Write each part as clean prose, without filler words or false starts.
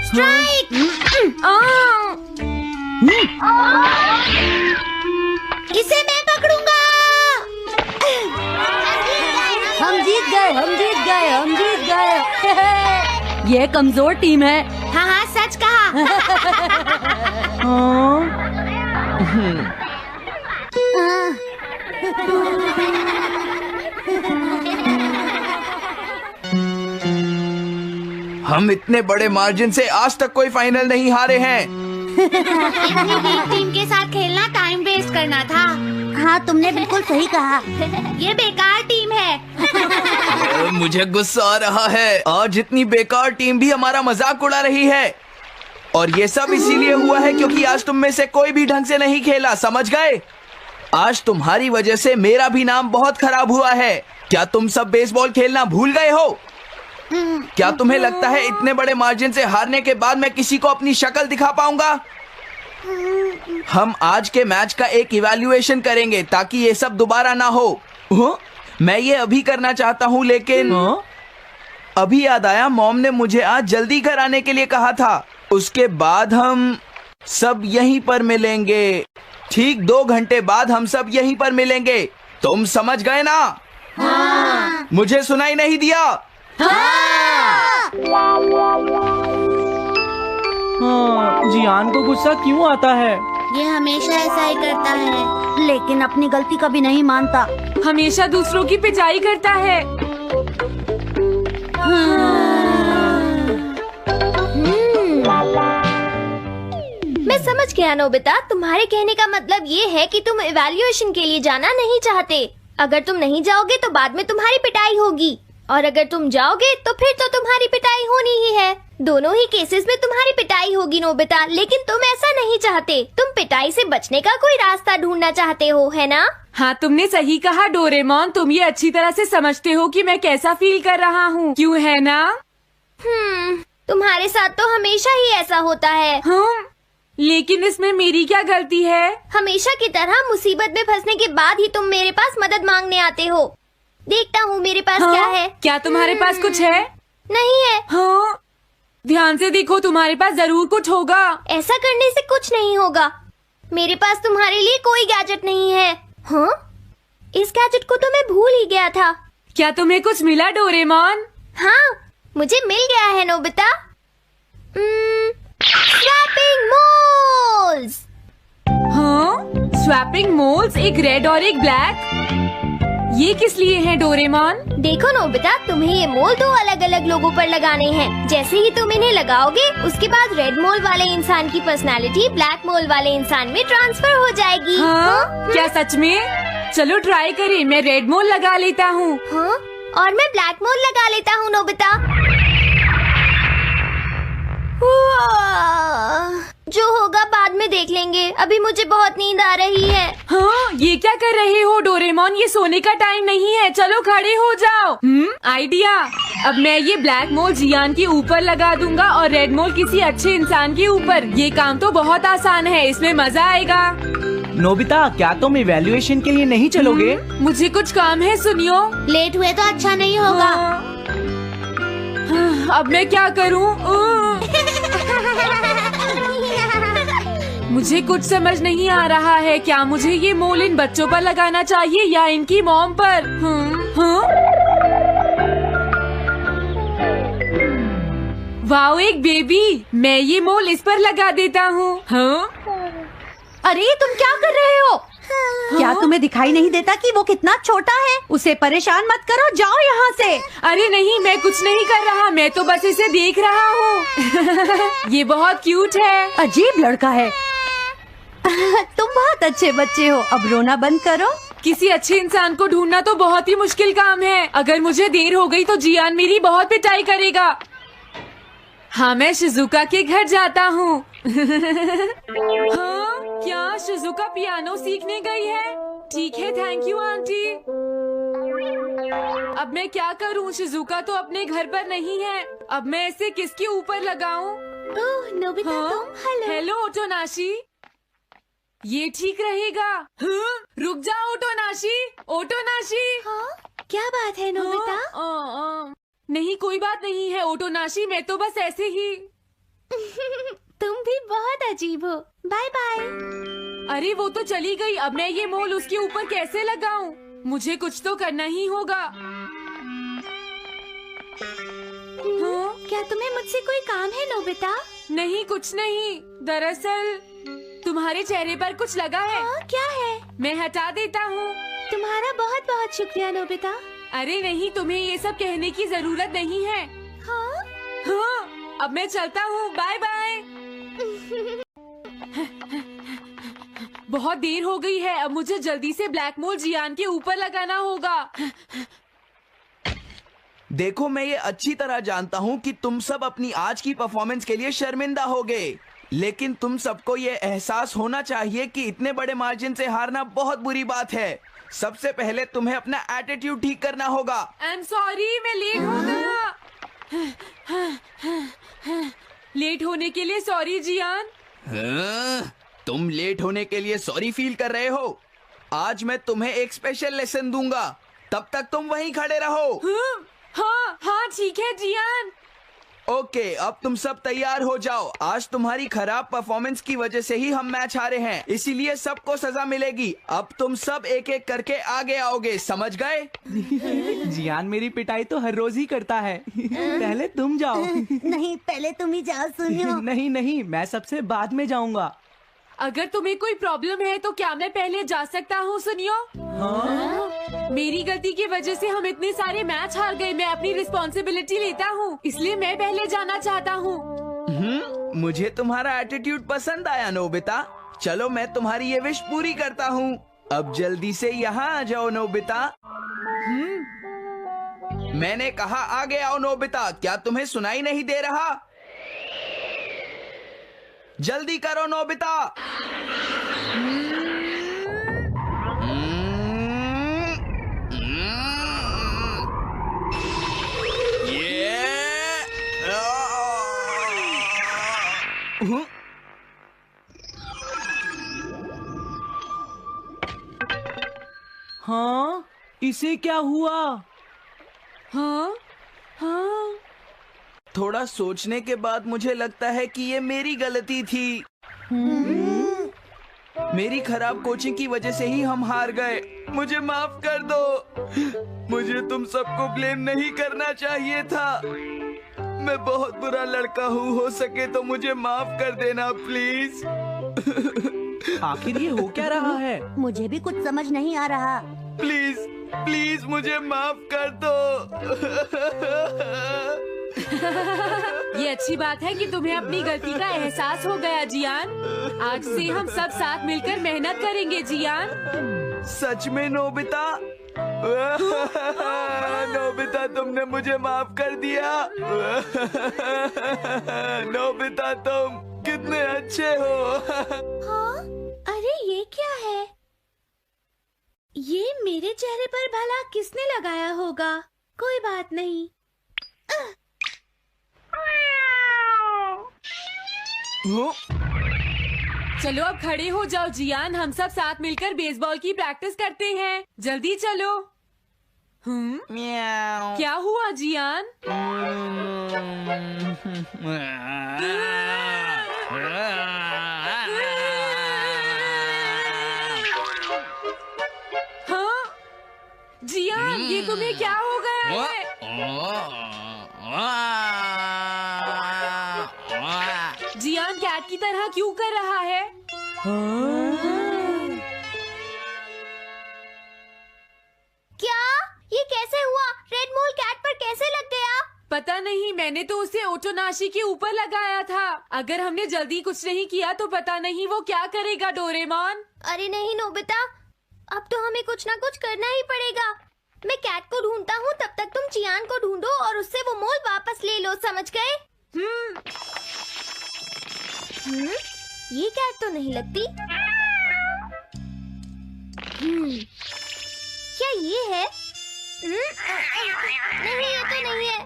Strike. इसे मैं पकड़ूंगा। हम जीत गए, हम जीत गए, हम जीत गए। ये कमजोर टीम है। हाँ हाँ, सच कहा। हम इतने बड़े मार्जिन से आज तक कोई फाइनल नहीं हारे हैं। इतनी वीक टीम के साथ खेलना टाइम वेस्ट करना था। हाँ, तुमने बिल्कुल सही कहा। ये बेकार टीम है। मुझे गुस्सा आ रहा है। आज इतनी बेकार टीम भी हमारा मजाक उड़ा रही है। और ये सब इसीलिए हुआ है क्योंकि आज तुम में से कोई भी ढंग से नहीं खेला, समझ गए? आज तुम्हारी वजह से मेरा भी नाम बहुत खराब हुआ है। क्या तुम सब बेसबॉल खेलना भूल गए हो? क्या तुम्हें लगता है इतने बड़े मार्जिन से हारने के बाद मैं किसी को अपनी शक्ल दिखा पाऊंगा? हम आज के मैच का एक इवैल्यूएशन करेंगे ताकि ये सब दोबारा ना हो। मैं ये अभी करना चाहता हूँ, लेकिन अभी याद आया मॉम ने मुझे आज जल्दी घर आने के लिए कहा था। उसके बाद हम सब यहीं पर मिलेंगे। ठीक 2 घंटे बाद हम सब यहीं पर मिलेंगे। तुम समझ गए ना? हाँ। मुझे सुनाई नहीं दिया? हाँ। जियान को गुस्सा क्यों आता है? ये हमेशा ऐसा ही करता है, लेकिन अपनी गलती कभी नहीं मानता। हमेशा दूसरों की पिटाई करता है। मैं समझ गया नोबिता, तुम्हारे कहने का मतलब ये है कि तुम इवैल्यूएशन के लिए जाना नहीं चाहते। अगर तुम नहीं जाओगे तो बाद में तुम्हारी पिटाई होगी, और अगर तुम जाओगे तो फिर तो तुम्हारी पिटाई होनी ही है। दोनों ही केसेस में तुम्हारी पिटाई होगी नोबिता, लेकिन तुम ऐसा नहीं चाहते। तुम पिटाई से बचने का कोई रास्ता ढूंढना चाहते हो, है ना? हाँ, तुमने सही कहा डोरेमोन। तुम ये अच्छी तरह से समझते हो कि मैं कैसा फील कर रहा हूँ, क्यों है ना? तुम्हारे साथ तो हमेशा ही ऐसा होता है। लेकिन इसमें मेरी क्या गलती है? हमेशा की तरह मुसीबत में फंसने के बाद ही तुम मेरे पास मदद मांगने आते हो। देखता हूँ मेरे पास क्या है। क्या तुम्हारे पास कुछ है? नहीं है। हाँ, ध्यान से देखो, तुम्हारे पास जरूर कुछ होगा। ऐसा करने से कुछ नहीं होगा। मेरे पास तुम्हारे लिए कोई गैजेट नहीं है। हाँ, इस गैजेट को तो मैं भूल ही गया था। क्या तुम्हें कुछ मिला डोरेमोन? हाँ, मुझे मिल गया है नोबिता। Swapping moles. हाँ, स्वैपिंग मोल्स, एक रेड और एक ब्लैक। ये किस लिए है डोरेमोन? देखो नोबिता, तुम्हें ये मोल 2 अलग अलग लोगों पर लगाने हैं। जैसे ही तुम इन्हें लगाओगे, उसके बाद रेड मोल वाले इंसान की पर्सनालिटी ब्लैक मोल वाले इंसान में ट्रांसफर हो जाएगी। हाँ? क्या सच में? चलो ट्राई करें। मैं रेड मोल लगा लेता हूँ। हाँ? और मैं ब्लैक मोल लगा लेता हूँ नोबिता। जो होगा बाद में देख लेंगे। अभी मुझे बहुत नींद आ रही है। हाँ, ये क्या कर रहे हो डोरेमोन? ये सोने का टाइम नहीं है। चलो खड़े हो जाओ। आइडिया। अब मैं ये ब्लैक मोल जियान के ऊपर लगा दूंगा और रेड मोल किसी अच्छे इंसान के ऊपर। ये काम तो बहुत आसान है, इसमें मजा आएगा। नोबिता, क्या तुम इवैल्यूएशन के लिए नहीं चलोगे? मुझे कुछ काम है, सुनियो। लेट हुए तो अच्छा नहीं होगा। अब मैं क्या करूँ? मुझे कुछ समझ नहीं आ रहा है। क्या मुझे ये मोल इन बच्चों पर लगाना चाहिए या इनकी मॉम पर? वाओ, एक बेबी। मैं ये मोल इस पर लगा देता हूँ। अरे तुम क्या कर रहे हो? क्या तुम्हें दिखाई नहीं देता कि वो कितना छोटा है? उसे परेशान मत करो, जाओ यहाँ से। अरे नहीं, मैं कुछ नहीं कर रहा। मैं तो बस इसे देख रहा हूँ। ये बहुत क्यूट है। अजीब लड़का है। तुम बहुत अच्छे बच्चे हो। अब रोना बंद करो। किसी अच्छे इंसान को ढूंढना तो बहुत ही मुश्किल काम है। अगर मुझे देर हो गई तो जियान मेरी बहुत पिटाई करेगा। हाँ, मैं शिजुका के घर जाता हूँ। हाँ, क्या शिजुका पियानो सीखने गई है? ठीक है, थैंक यू आंटी। अब मैं क्या करूँ? शिजुका तो अपने घर पर नहीं है। अब मैं इसे किसके ऊपर लगाऊं? ओह नोबिता, तुम। हेलो ओटोनाशी। ये ठीक रहेगा। रुक जाओ ओटोनाशी। ओटोनाशी। हाँ? क्या बात है नोबिता? नहीं, कोई बात नहीं है ओटोनाशी। मैं तो बस ऐसे ही। तुम भी बहुत अजीब हो। Bye bye. अरे वो तो चली गई, अब मैं ये मोल उसके ऊपर कैसे लगाऊं? मुझे कुछ तो करना ही होगा। हाँ? क्या तुम्हें मुझसे कोई काम है नोबिता? नहीं, कुछ नहीं। दरअसल तुम्हारे चेहरे पर कुछ लगा है। क्या है? मैं हटा देता हूँ। तुम्हारा बहुत बहुत शुक्रिया नोबिता। अरे नहीं, तुम्हें ये सब कहने की जरूरत नहीं है। हाँ? हाँ, अब मैं चलता हूँ। Bye bye. बहुत देर हो गई है, अब मुझे जल्दी से ब्लैक मोल जियान के ऊपर लगाना होगा। देखो, मैं ये अच्छी तरह जानता हूँ कि तुम सब अपनी आज की परफॉर्मेंस के लिए शर्मिंदा होगे, लेकिन तुम सबको ये एहसास होना चाहिए कि इतने बड़े मार्जिन से हारना बहुत बुरी बात है। सबसे पहले तुम्हें अपना एटीट्यूड ठीक करना होगा। आई एम सॉरी, मैं लेट हो गया। लेट होने के लिए सॉरी जियान। हाँ, तुम लेट होने के लिए सॉरी फील कर रहे हो? आज मैं तुम्हें एक स्पेशल लेसन दूंगा, तब तक तुम वहीं खड़े रहो। हाँ हाँ ठीक है जियान। ओके, अब तुम सब तैयार हो जाओ। आज तुम्हारी खराब परफॉर्मेंस की वजह से ही हम मैच हारे हैं, इसीलिए सबको सजा मिलेगी। अब तुम सब एक एक करके आगे आओगे, समझ गए? जियान मेरी पिटाई तो हर रोज ही करता है। पहले तुम जाओ। नहीं, पहले तुम ही जाओ सुनियो। नहीं नहीं, मैं सबसे बाद में जाऊंगा। अगर तुम्हें कोई प्रॉब्लम है तो क्या मैं पहले जा सकता हूँ? सुनियो, मेरी गलती की वजह से हम इतने सारे मैच हार गए। मैं अपनी रिस्पॉन्सिबिलिटी लेता हूँ, इसलिए मैं पहले जाना चाहता हूँ। मुझे तुम्हारा एटीट्यूड पसंद आया नोबिता। चलो, मैं तुम्हारी ये विश पूरी करता हूँ। अब जल्दी से यहाँ आ जाओ नोबिता। मैंने कहा आगे आओ नोबिता, क्या तुम्हें सुनाई नहीं दे रहा? जल्दी करो नोबिता। हाँ, इसे क्या हुआ? हाँ हाँ, थोड़ा सोचने के बाद मुझे लगता है कि ये मेरी गलती थी। मेरी खराब कोचिंग की वजह से ही हम हार गए। मुझे माफ कर दो। मुझे तुम सबको ब्लेम नहीं करना चाहिए था। मैं बहुत बुरा लड़का हूँ, हो सके तो मुझे माफ कर देना प्लीज। आखिर ये हो क्या रहा है? मुझे भी कुछ समझ नहीं आ रहा। प्लीज प्लीज मुझे माफ कर दो। ये अच्छी बात है कि तुम्हें अपनी गलती का एहसास हो गया जियान। आज से हम सब साथ मिलकर मेहनत करेंगे जियान। सच में नोबिता? नोबिता, तुमने मुझे माफ कर दिया। नोबिता, तुम कितने अच्छे हो। हाँ? अरे ये क्या है? ये मेरे चेहरे पर भला किसने लगाया होगा? कोई बात नहीं। चलो अब खड़े हो जाओ जियान, हम सब साथ मिलकर बेसबॉल की प्रैक्टिस करते हैं। जल्दी चलो। म्याऊ। क्या हुआ जियान? हाँ जियान, ये तुम्हें क्या हो गया है? जियान कैट की तरह क्यों कर रहा है? क्या? ये कैसे हुआ? रेड मोल कैट पर कैसे लग गया? पता नहीं, मैंने तो उसे ओटोनाशी के ऊपर लगाया था। अगर हमने जल्दी कुछ नहीं किया तो पता नहीं वो क्या करेगा डोरेमोन। अरे नहीं नोबिता, अब तो हमें कुछ ना कुछ करना ही पड़ेगा। मैं कैट को ढूंढता हूँ, तब तक तुम चियान को ढूंढो और उससे वो मोल वापस ले लो, समझ गए? ये कैट तो नहीं लगती। क्या ये है? नहीं, ये तो नहीं है।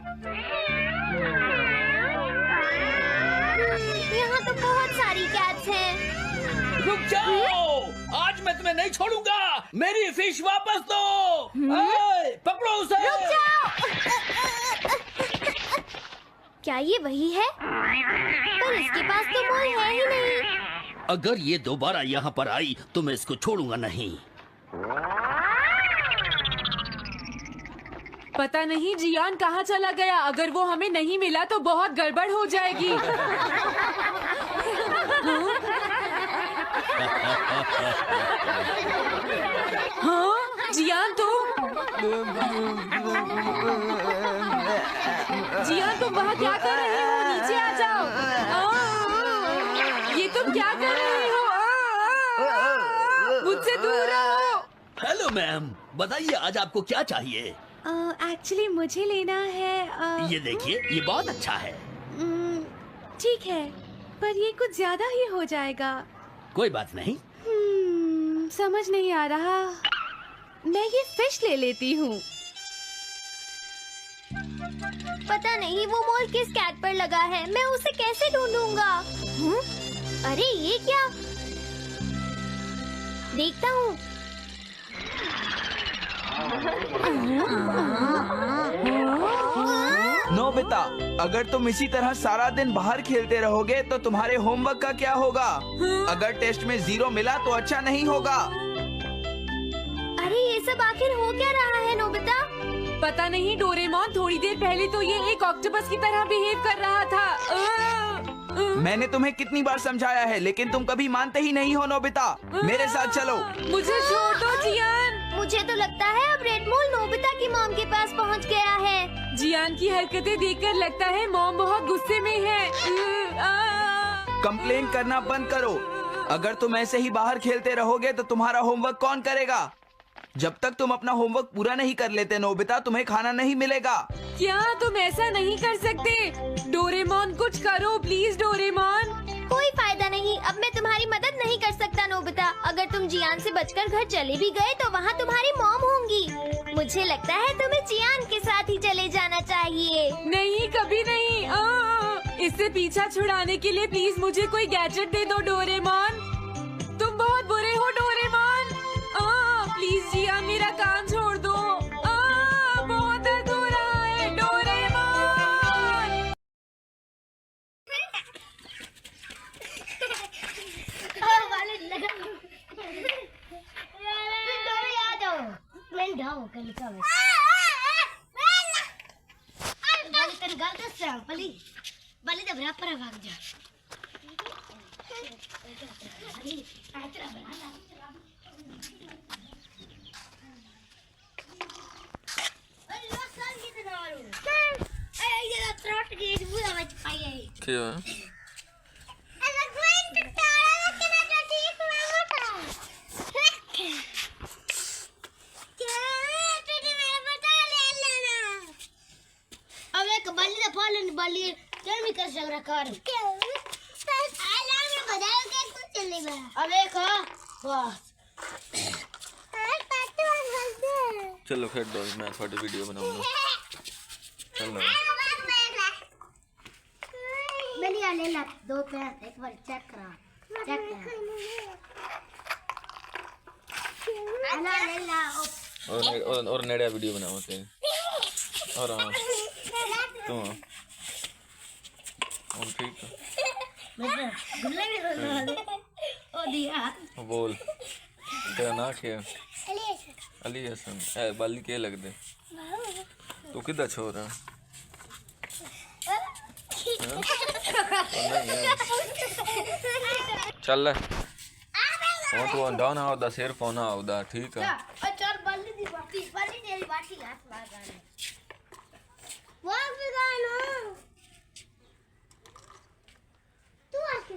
यहाँ तो बहुत सारी कैट्स हैं। रुक जाओ, आज मैं तुम्हें नहीं छोड़ूंगा। मेरी फिश वापस दो। पकड़ो उसे। रुक जाओ। क्या ये वही है? पर इसके पास तो मोल है ही नहीं। अगर ये दोबारा यहाँ पर आई तो मैं इसको छोड़ूंगा नहीं। पता नहीं जियान कहाँ चला गया। अगर वो हमें नहीं मिला तो बहुत गड़बड़ हो जाएगी। हाँ जियान तुम वहाँ क्या कर रहे हो? नीचे आ जाओ। ये तुम क्या कर रहे हो? मुझसे दूर रहो। हेलो मैम, बताइए आज आपको क्या चाहिए? एक्चुअली मुझे लेना है ये देखिए, ये बहुत अच्छा है। ठीक है, पर ये कुछ ज्यादा ही हो जाएगा। कोई बात नहीं। समझ नहीं आ रहा। मैं ये फिश ले लेती हूँ। पता नहीं वो मोल किस कैट पर लगा है। मैं उसे कैसे ढूंढूंगा? अरे ये क्या? देखता हूँ। नोबिता, अगर तुम इसी तरह सारा दिन बाहर खेलते रहोगे तो तुम्हारे होमवर्क का क्या होगा? अगर टेस्ट में 0 मिला तो अच्छा नहीं होगा। अरे ये सब आखिर हो क्या रहा है नोबिता? पता नहीं डोरेमोन, थोड़ी देर पहले तो ये एक ऑक्टोपस की तरह बिहेव कर रहा था। मैंने तुम्हें कितनी बार समझाया है, लेकिन तुम कभी मानते ही नहीं हो। नोबिता, मेरे साथ चलो। मुझे छोड़ दो जियान। मुझे तो लगता है अब रेड मोल नोबिता की मॉम के पास पहुंच गया है। जियान की हरकतें देखकर लगता है मॉम बहुत गुस्से में है। कंप्लेन करना बंद करो। अगर तुम ऐसे ही बाहर खेलते रहोगे तो तुम्हारा होमवर्क कौन करेगा? जब तक तुम अपना होमवर्क पूरा नहीं कर लेते नोबिता, तुम्हें खाना नहीं मिलेगा। क्या तुम ऐसा नहीं कर सकते? डोरेमोन कुछ करो प्लीज डोरेमोन। कोई फायदा नहीं, अब मैं तुम्हारी मदद नहीं कर सकता नोबिता। अगर तुम जियान से बचकर घर चले भी गए तो वहाँ तुम्हारी मॉम होंगी। मुझे लगता है तुम्हें जियान के साथ ही चले जाना चाहिए। नहीं, कभी नहीं। इससे पीछा छुड़ाने के लिए प्लीज मुझे कोई गैजेट दे दो डोरेमोन। तुम बहुत बुरे हो डोरेमोन। प्लीज जियान मेरा काम छोड़ दो। बहुत दर्द हो रहा है डोरेमोन। क्या? बाली चल भी कर सक रहा कर अब एक बस चलो खेडो, मैं थोड़ी वीडियो बनाऊंगा। चलो मैंने ले ला 2 पैर एक बार चेक करा अला ले ला और नया वीडियो बनाओ ते और हाँ तुम और ठीक है ओ दिया बोल तेरा ना क्या अली हसन ए बाली के लगदे तू किदा छोरा चल फोन तो डाउन आवदा सिर फोन आवदा ठीक है चल बाली दी बाली तेरी बाटी हाथ लगाने वो भी गाना तू आके